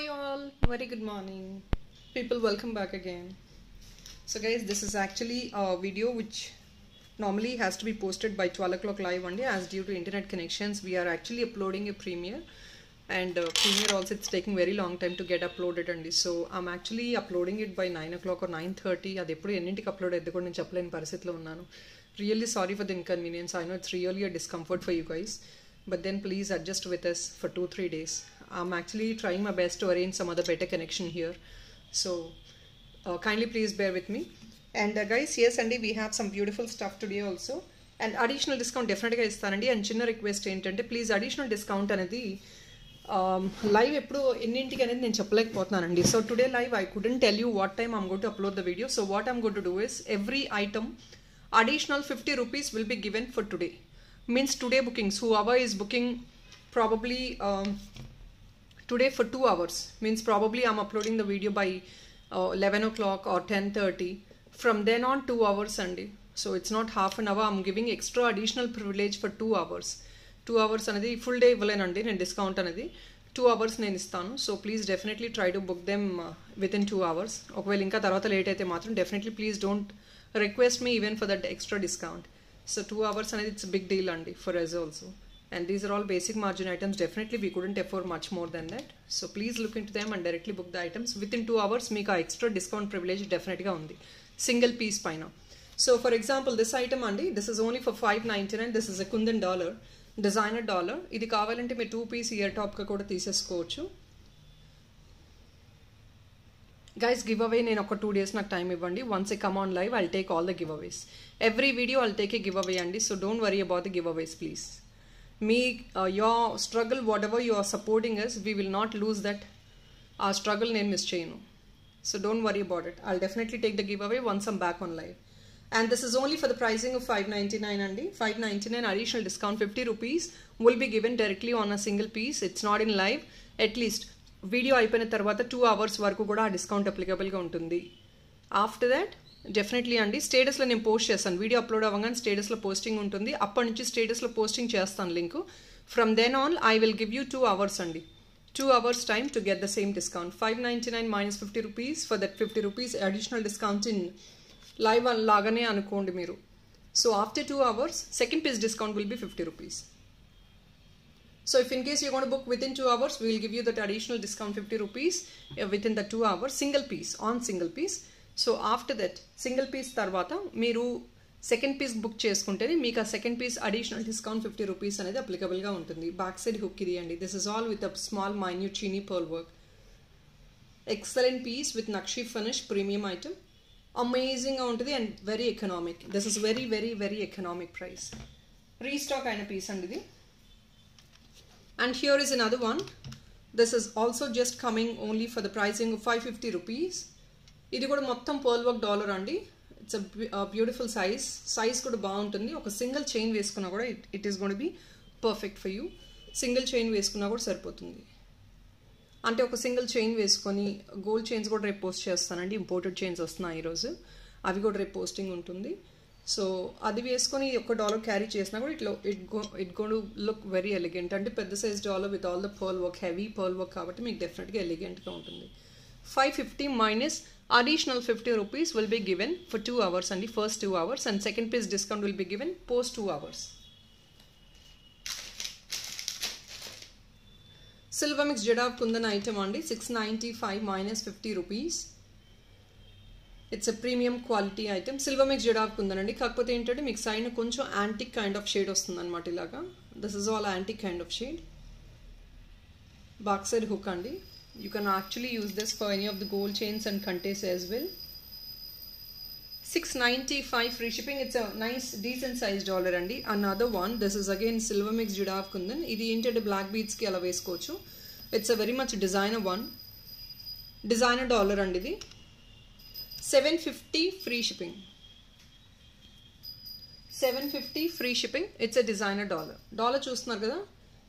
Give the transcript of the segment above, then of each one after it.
all, very good morning. People, welcome back again. So guys, this is actually a video which normally has to be posted by 12 o'clock live one day. As due to internet connections, we are actually uploading a Premiere, and Premiere also it's taking very long time to get uploaded and so I'm actually uploading it by 9 o'clock or 9:30. అది ఎప్పుడు ఎన్నింటికి upload అయితే కూడా నేను చెప్పలేని పరిస్థితిలో ఉన్నాను. Really sorry for the inconvenience. I know it's really a discomfort for you guys, but then please adjust with us for 2-3 days. I'm actually trying my best to arrange some other better connection here, so kindly please bear with me. And guys, yes Andy, we have some beautiful stuff today also, and additional discount definitely ఇస్తానండి. And చిన్న request ఏంటంటే please additional discount అనేది live ఎప్పుడు ఎన్నింటికి అనేది నేను చెప్పలేకపోతున్నానండి. So today live I couldn't tell you what time I'm going to upload the video. So what I'm going to do is every item additional 50 rupees will be given for today. Means today bookings, whoever is booking probably today for 2 hours, means probably I'm uploading the video by 11 o'clock or 10:30. From then on 2 hours Sunday, so it's not half an hour. I'm giving extra additional privilege for 2 hours. 2 hours anadi full day ఇవ్వలేనండి నేను discount అనేది 2 hours నేను ఇస్తాను. So please definitely try to book them with in 2 hours. ఒకవేళ ఇంకా తర్వాత late అయితే మాత్రం definitely please don't request me even for that extra discount. So 2 hours and it's a big deal andi for us also, and these are all basic margin items. Definitely we couldn't afford much more than that, so please look into them and directly book the items within 2 hours. Meeku extra discount privilege definitely ga undi single piece paina. So for example, this item andi, this is only for $5.99. this is a Kundan dollar, designer dollar. Idi kavalante me 2 piece ear top ka kuda teesesukochu. Guys, giveaway నేను ఒక 2 days నాకు time ఇవ్వండి. Once I come on live I'll take all the giveaways. Every video I'll take a giveaway అండి. So don't worry about the giveaways please. మీ your struggle whatever you are supporting us, we will not lose that. ఆ struggle నేను miss చేయను. So don't worry about it. I'll definitely take the giveaway once I'm back on live. And this is only for the pricing of $5.99 అండి. $5.99 additional discount 50 rupees will be given directly on a single piece. It's not in live. At least video అయిపోయిన తర్వాత 2 hours వరకు కూడా ఆ discount అప్లికబుల్గా ఉంటుంది. After that definitely అండి స్టేటస్లో నేను పోస్ట్ చేస్తాను. వీడియో అప్లోడ్ అవ్వగానే స్టేటస్లో పోస్టింగ్ ఉంటుంది. అప్పటి నుంచి స్టేటస్లో పోస్టింగ్ చేస్తాను link. From then on I will give you 2 hours అండి. 2 hours time to get the same discount. $5.99 minus 50 rupees. For that 50 rupees additional discount in live లాగానే అనుకోండి మీరు. So after 2 hours second piece discount will be 50 rupees. So if in case you're going to book within 2 hours, we will give you that additional discount 50 rupees within the 2 hours, single piece, on single piece. So after that, single piece tarvata, meeru second piece book cheskunteni, meeku second piece additional discount 50 rupees anedi applicable ga untundi. Back side hook idi andi. This is all with a small minute chini pearl work. Excellent piece with Nakshi finish, premium item. Amazing ga untundi and very economic. This is very, very, very economic price. Restock aina piece andi idi. And here is another one. This is also just coming only for the pricing of 550 rupees. ఇది కూడా మొత్తం pearl work dollar అండి. It's a beautiful size కూడా బాగుంటుంది. ఒక single chain వేసుకున్నా కూడా it is gonna be perfect for you. Single chain వేసుకున్నా కూడా సరిపోతుంది. అంటే ఒక సింగిల్ చైన్ వేసుకొని గోల్డ్ చైన్స్ కూడా రేపు పోస్ట్ చేస్తానండి. ఇంపోర్టెడ్ చైన్స్ వస్తున్నాయి ఈరోజు, అవి కూడా రేపు పోస్టింగ్ ఉంటుంది. సో అది వేసుకొని $1 క్యారీ చేసినా కూడా it going to look very elegant. అంటే పెద్ద size dollar with all the pearl work, heavy pearl work కాబట్టి మీకు డెఫినెట్గా ఎలిగెంట్గా ఉంటుంది. 550 minus additional 50 rupees will be given for 2 hours అండి. First 2 hours and second piece discount will be given post 2 hours. Silver mix Jada Kundan item అండి. 695 minus 50 rupees. It's a premium quality item. Silver mix jadau కుందనండి. కాకపోతే ఏంటంటే మీకు side కొంచెం antique kind of shade వస్తుంది అనమాట ఇలాగా. This is all antique kind of shade. Back side hook అండి. You can actually use this for any of the gold chains and కంటేస్ as well. 695 free shipping. It's a nice decent size dollar అండి. Another one, this is again silver mix jadau kundan. ఇది ఏంటంటే black బీడ్స్కి అలా వేసుకోవచ్చు. It's a very much designer one. Designer dollar అండి ఇది. 750 free shipping. 750 free shipping. It's a designer dollar చూస్తున్నారు కదా.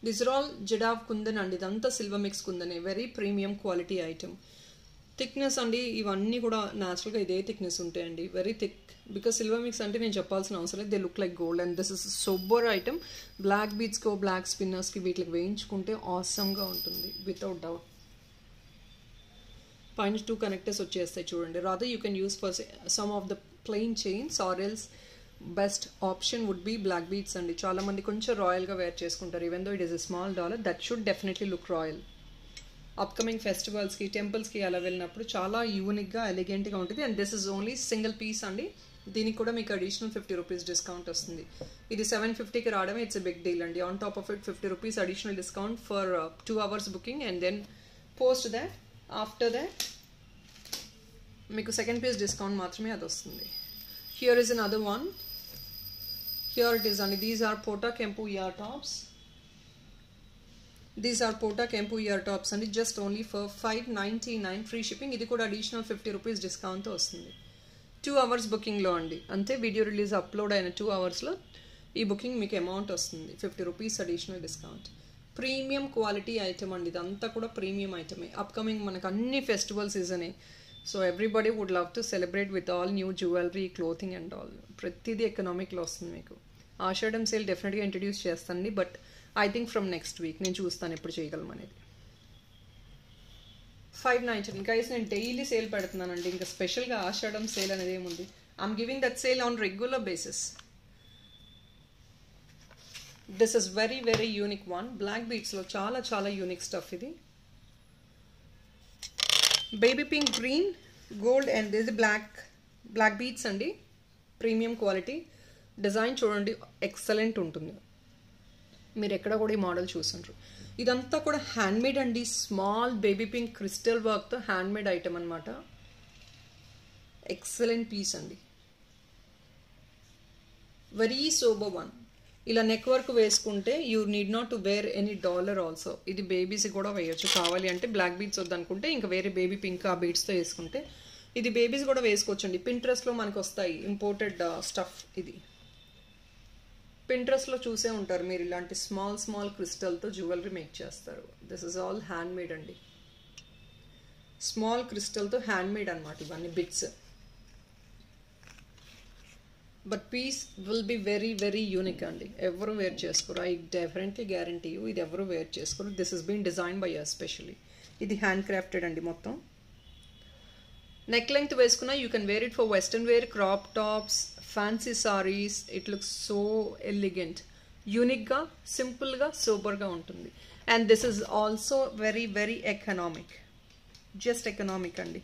These are all Jadav Kundan అండి. ఇదంతా సిల్వర్ మిక్స్ కుందనే. Very premium quality item. Thickness అండి ఇవన్నీ కూడా న్యాచురల్గా ఇదే థిక్నెస్ ఉంటాయండి. Very thick. Because silver mix అంటే నేను చెప్పాల్సిన అవసరం లేదు. They look like gold and this is sober item. Black బీడ్స్కి బ్లాక్ స్పిన్నర్స్కి వీటికి వేయించుకుంటే ఆసమ్గా ఉంటుంది వితౌట్ డౌట్. పైన 2 కనెక్టర్స్ వచ్చేస్తాయి చూడండి. Rather you can use for some of the plain chains or else best option would be black beads అండి. చాలా మంది కొంచెం రాయల్గా వేర్ చేసుకుంటారు. Even though it is a small dollar, that should definitely look royal. Upcoming ఫెస్టివల్స్కి, టెంపుల్స్కి అలా వెళ్ళినప్పుడు చాలా యూనిక్గా ఎలిగెంట్గా ఉంటుంది. And this is only single piece అండి. దీనికి కూడా మీకు అడిషనల్ 50 రూపీస్ డిస్కౌంట్ వస్తుంది. ఇది 750కి రావడమే ఇట్స్ ఎ బిగ్ డీల్ అండి. On top of it 50 rupees additional discount for 2 hours booking. And then post that after that మీకు సెకండ్ పీస్ డిస్కౌంట్ మాత్రమే అది వస్తుంది. Here is another one. Here it is అండి. These are pota kempu ear tops. These are pota kempu ear tops అండి. Just only for 599 free shipping. ఇది కూడా additional 50 rupees డిస్కౌంట్తో వస్తుంది. 2 hours బుకింగ్లో అండి. అంతే, వీడియో రిలీజ్ అప్లోడ్ అయిన 2 hoursలో ఈ బుకింగ్ మీకు అమౌంట్ వస్తుంది. 50 rupees additional discount. Premium quality item అండి. ఇదంతా కూడా ప్రీమియం ఐటమే. అప్కమింగ్ మనకు అన్ని ఫెస్టివల్ సీజనే. So everybody would love to celebrate with all new jewellery, clothing and all. ప్రతిదీ ఎకనామిక్లో వస్తుంది మీకు. ఆషాఢం సేల్ డెఫినెట్గా ఇంట్రడ్యూస్ చేస్తానండి. But I think from next week నేను చూస్తాను ఎప్పుడు చేయగలం అనేది. 599 గైస్, నేను డైలీ సేల్ పెడుతున్నానండి. ఇంకా స్పెషల్గా ఆషాఢం సేల్ అనేది ఏముంది. I'm giving that sale on regular basis. This is very very unique one. Black బీడ్స్లో చాలా చాలా యూనిక్ స్టఫ్ ఇది. Baby pink, green, gold and ఇది బ్లాక్ బీడ్స్ అండి. Premium quality. డిజైన్ చూడండి, ఎక్సలెంట్ ఉంటుంది. మీరు ఎక్కడ కూడా ఈ మోడల్ చూసుంటారు. ఇదంతా కూడా హ్యాండ్మేడ్ అండి. స్మాల్ బేబీ పింక్ క్రిస్టల్ వర్క్తో హ్యాండ్మేడ్ ఐటమ్ అనమాట. ఎక్సలెంట్ పీస్ అండి. Very sober one. ఇలా నెక్ వర్క్ వేసుకుంటే you need not to wear any dollar also. ఇది బేబీస్ కూడా వేయచ్చు. కావాలి అంటే బ్లాక్ బీడ్స్ వద్దనుకుంటే ఇంకా వేరే బేబీ పింక్ ఆ బీడ్స్తో వేసుకుంటే ఇది బేబీస్ కూడా వేసుకోవచ్చండి. పింట్రెస్ట్లో మనకు వస్తాయి ఇంపోర్టెడ్ స్టఫ్. ఇది పింట్రెస్ట్లో చూసే ఉంటారు మీరు. ఇలాంటి స్మాల్ క్రిస్టల్తో జ్యువెలరీ మేక్ చేస్తారు. దిస్ ఇస్ ఆల్ హ్యాండ్మేడ్ అండి. స్మాల్ క్రిస్టల్తో హ్యాండ్మేడ్ అనమాట ఇవన్నీ bits. But piece will be very very unique అండి. ఎవరు వేర్ చేసుకోరు. ఐ డెఫినెట్లీ గ్యారంటీ యూ ఇది ఎవరు వేర్ చేసుకోరు. This is been design by us specially. ఇది హ్యాండ్ క్రాఫ్టెడ్ అండి మొత్తం. నెక్ లెంగ్త్ వేసుకున్నా you can wear it for western wear, crop tops, fancy saris. It looks so elegant. యూనిక్గా, సింపుల్గా, సూపర్గా ఉంటుంది. And this is also very very economic. Just economic అండి.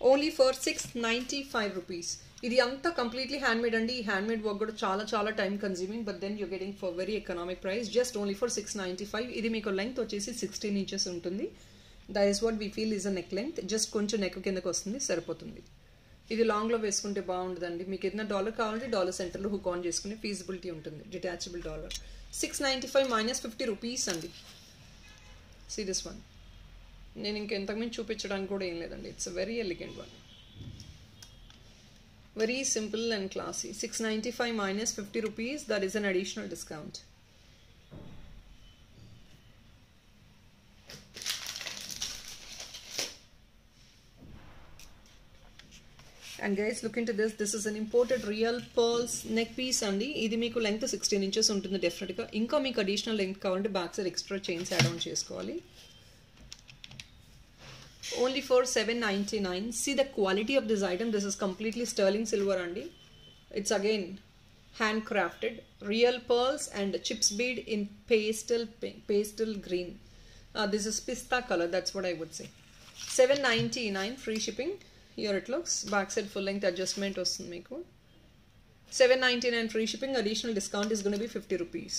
Only for 695 rupees. ఇది అంతా కంప్లీట్లీ హ్యాండ్మేడ్ అండి. ఈ హ్యాండ్మేడ్ వర్క్ కూడా చాలా చాలా time consuming. But then you getting for very economic price. Just only for 695. ఇది మీకు లెంగ్త్ వచ్చేసి 16 inches ఉంటుంది. That is what we feel is a neck length. జస్ట్ కొంచెం నెక్ కిందకు వస్తుంది, సరిపోతుంది. ఇది లాంగ్లో వేసుకుంటే బాగుంటుందండి. మీకు ఏదైనా డాలర్ కావాలంటే డాలర్ సెంటర్లో హుక్ ఆన్ చేసుకునే ఫీజిబిలిటీ ఉంటుంది. Detachable dollar. 695 మైనస్ 50 రూపీస్ అండి. See this one. నేను ఇంకెంతకుమించి చూపించడానికి కూడా ఏం లేదండి. It's a very elegant one. Very simple and classy. 695 minus 50 rupees. That is an additional discount. And guys, look into this. This is an imported real pearls neck piece andi. Idi meeku length 16 inches untundi definitely ga. Inka meeku additional length kavalante back side extra chains add on chesukovali. Only for 799. See the quality of this item. This is completely sterling silver andi. It's again handcrafted real pearls and chips bead in pastel green. This is pista color. That's what I would say. 799 free shipping. Here it looks. Back side full length adjustment వస్తుంది మీకు. 799 free shipping. Additional discount is going to be 50 rupees.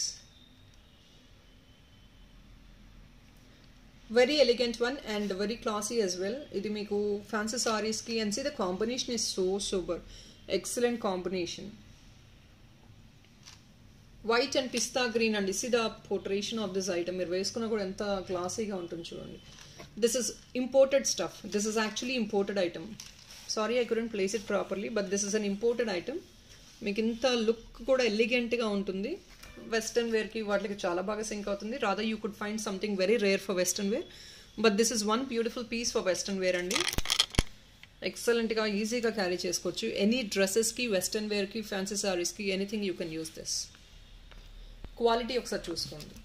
Very elegant one and very classy as well. ఇది మీకు fancy sarees కి, and see the combination is so sober. Excellent combination. White and pista green and see the portrayal of this item. మీరు వేసుకున్నా కూడా ఎంత క్లాసీగా ఉంటుంది చూడండి. This is imported stuff. This is actually imported item. Sorry, I couldn't place it properly, but this is an imported item. మీకు ఇంత look కూడా ఎలిగెంట్గా ఉంటుంది. వెస్టర్న్ వేర్కి వాటికి చాలా బాగా సింక్ అవుతుంది. Rather you could find something very rare for western wear, but this is one beautiful piece for western wear అండి. ఎక్సలెంట్గా ఈజీగా క్యారీ చేసుకోవచ్చు. ఎనీ డ్రెస్సెస్కి, వెస్టర్న్ వేర్కి, ఫ్యాన్సీ సారీస్కి, anything you can use this. Quality ఒకసారి చూసుకోండి.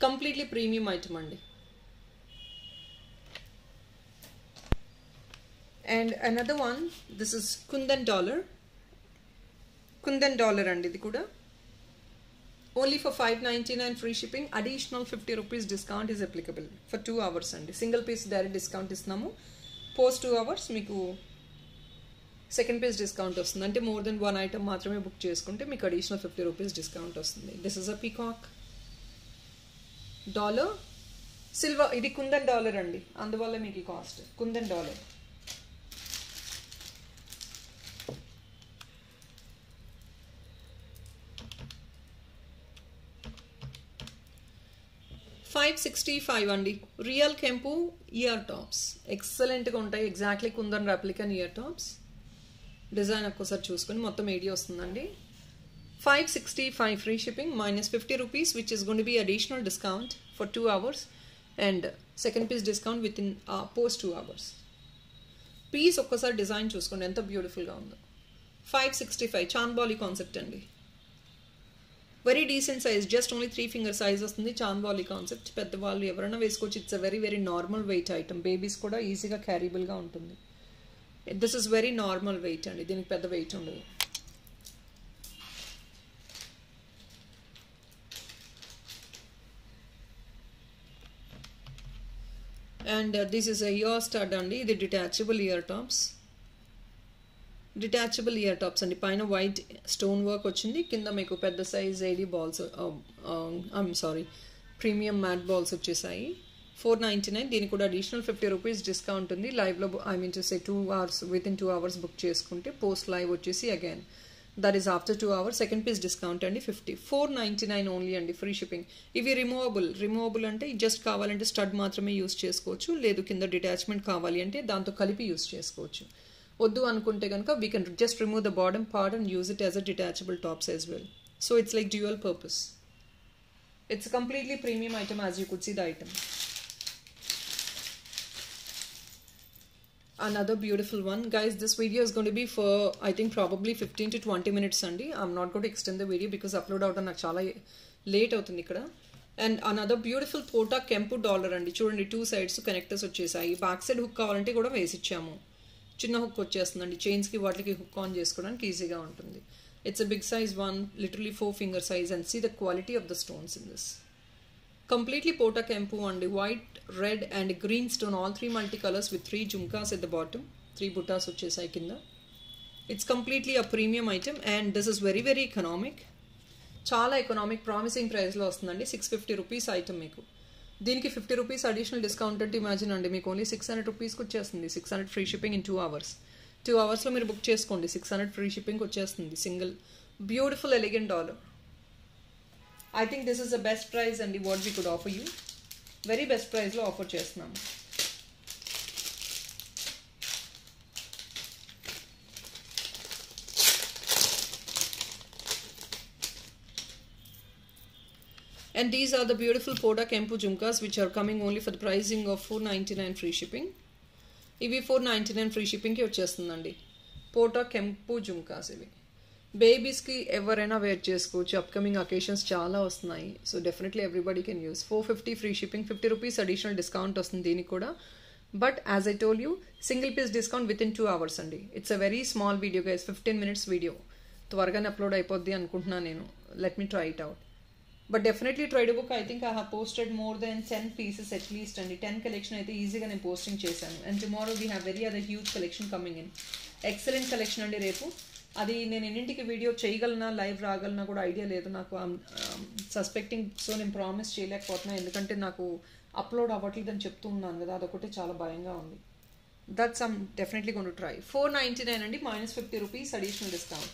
కంప్లీట్లీ ప్రీమియం ఐటమ్ అండి. And another one, this is Kundan dollar. Kundan dollar and ఇది కూడా only for 599 free shipping. Additional 50 rupees discount is applicable for 2 hours అండి. Single piece direct discount ఇస్తున్నాము. Post 2 hours మీకు second piece discount వస్తుంది. అంటే more than 1 item మాత్రమే book చేసుకుంటే మీకు అడిషనల్ 50 rupees డిస్కౌంట్ వస్తుంది. This is a peacock dollar silver. ఇది కుందన్ డాలర్ అండి, అందువల్ల మీకు ఈ కాస్ట్. కుందన్ డాలర్ 565 అండి. రియల్ కెంపు ఇయర్ టాప్స్ ఎక్సలెంట్గా ఉంటాయి. ఎగ్జాక్ట్లీ కుందన్ రెప్లికన్ ఇయర్ టాప్స్. డిజైన్ ఒక్కసారి చూసుకొని మొత్తం ఏడి వస్తుందండి. 565 free shipping minus 50 rupees which is going to be additional discount for 2 hours and second piece discount within post 2 hours. Piece ఒక్కసారి డిజైన్ చూసుకోండి ఎంత బ్యూటిఫుల్గా ఉందో. 565 చాంద్బాలి కాన్సెప్ట్ అండి. Very decent size, just only 3 finger size వస్తుంది. Chandbali concept పెద్దవాళ్ళు ఎవరైనా వేసుకోవచ్చు. It's a very very normal weight item. Babies కూడా ఈజీగా క్యారీబుల్గా ఉంటుంది. This is very normal weight అండి, దీనికి పెద్ద వెయిట్ ఉండదు. And this is year stud అండి. ఇది detachable ear tops. Detachable year tops అండి. పైన వైట్ స్టోన్ వర్క్ వచ్చింది, కింద మీకు పెద్ద సైజ్ ఏడీ బాల్స్, ప్రీమియం మ్యాట్ బాల్స్ వచ్చేసాయి. 499. దీనికి కూడా అడిషనల్ 50 rupees డిస్కౌంట్ ఉంది. లైవ్లో to say 2 hours within 2 hours book చేసుకుంటే పోస్ట్ లైవ్ వచ్చేసి again that is after 2 hours second piece discount అండి 50. 499 ఓన్లీ అండి ఫ్రీ షిప్పింగ్. ఇవి రిమూవబుల్ అంటే జస్ట్ కావాలంటే స్టడ్ మాత్రమే యూస్ చేసుకోవచ్చు, లేదు కింద డిటాచ్మెంట్ కావాలి అంటే దాంతో కలిపి యూస్ చేసుకోవచ్చు. వద్దు అనుకుంటే కనుక we can just remove the bottom part and use it as a detachable tops as well. So it's like dual purpose. It's completely premium item as you could see the item. Another beautiful one, guys. This video is going to be for I think probably 15 to 20 minutes andi. I'm not going to extend the video because upload out నాకు చాలా late అవుతుంది ఇక్కడ. And another beautiful పోటా కెంపు dollar అండి. చూడండి 2 sides connectors వచ్చేసాయి. Back side hook కావాలంటే కూడా వేసిచ్చాము. చిన్న హుక్ వచ్చేస్తుందండి. చైన్స్కి వాటికి హుక్ ఆన్ చేసుకోవడానికి ఈజీగా ఉంటుంది. It's a big size one, literally 4 finger size, and see the quality of the stones in this. Completely pota kempu and white, red and green stone, all 3 multicolors with 3 jhumkas at the bottom, 3 buttas vachesai kinda. It's completely a premium item and this is very very economic. Chala economic, promising price lo vastundandi. 650 rupees item meeku. దీనికి 50 rupees additional discount అంటే imagine అండి, మీకు only 600 rupeesకి వచ్చేస్తుంది. 600 free shipping in 2 hours. 2 hours మీరు book చేసుకోండి, 600 free shipping వచ్చేస్తుంది. Single beautiful elegant dollar. I think this is the best price and what we could offer you. Very best price lo offer chestunnamu. And these are the beautiful Poda Kempu Jhumkas which are coming only for the pricing of 499 free shipping. Ivi 499 free shipping ki vachestundandi. Poda Kempu Jhumkas ivi. బేబీస్కి ఎవరైనా wear చేసుకోవచ్చు. Upcoming occasions చాలా వస్తున్నాయి. So definitely everybody can use. 450 free shipping, 50 rupees additional discount వస్తుంది దీనికి కూడా. But as I told you, single piece discount within 2 hours అండి. It's a very small video guys, 15 minutes video. త్వరగానే upload అయిపోద్ది అనుకుంటున్నాను నేను. Let me try it out. But definitely try to book. I think I have posted more than 10 pieces at least అండి. 10 collection అయితే ఈజీగా నేను posting చేశాను. And tomorrow we have very other huge collection coming in. Excellent collection అండి రేపు. అది నేను ఎన్నింటికి వీడియో చేయగలనా, లైవ్ రాగలనా కూడా ఐడియా లేదు నాకు. సస్పెక్టింగ్, సో నేను ప్రామిస్ చేయలేకపోతున్నా ఎందుకంటే నాకు అప్లోడ్ అవ్వట్లేదని చెప్తూ ఉన్నాను కదా, అదొకటి చాలా భయంగా ఉంది. That's I'm definitely gonna try. 499 అండి, -50 rupees additional discount.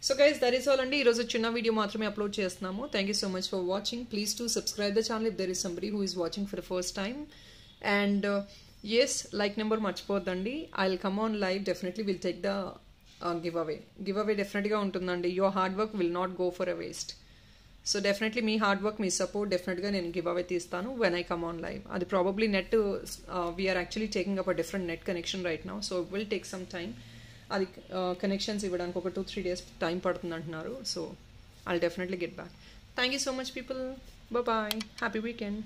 So guys that is all అండి. ఈరోజు చిన్న వీడియో మాత్రమే అప్లోడ్ చేస్తున్నాము. Thank you so much for watching. Please to subscribe the channel if there is somebody who is watching for the first time. And yes, like number మర్చిపోద్దండి. I will come on live. Definitely will take the giveaway డెఫినెట్గా ఉంటుందండి. Your hard work will not go for a waste. So definitely మీ hard work, మీ support డెఫినెట్గా నేను giveaway తీస్తాను when I come on live. అది probably net, we're actually taking up a different net connection right now. So will take some time. అది connections ఇవ్వడానికి ఒక 2-3 days time పడుతుంది అంటున్నారు. So I'll definitely get back. Thank you so much people. Bye. Happy weekend.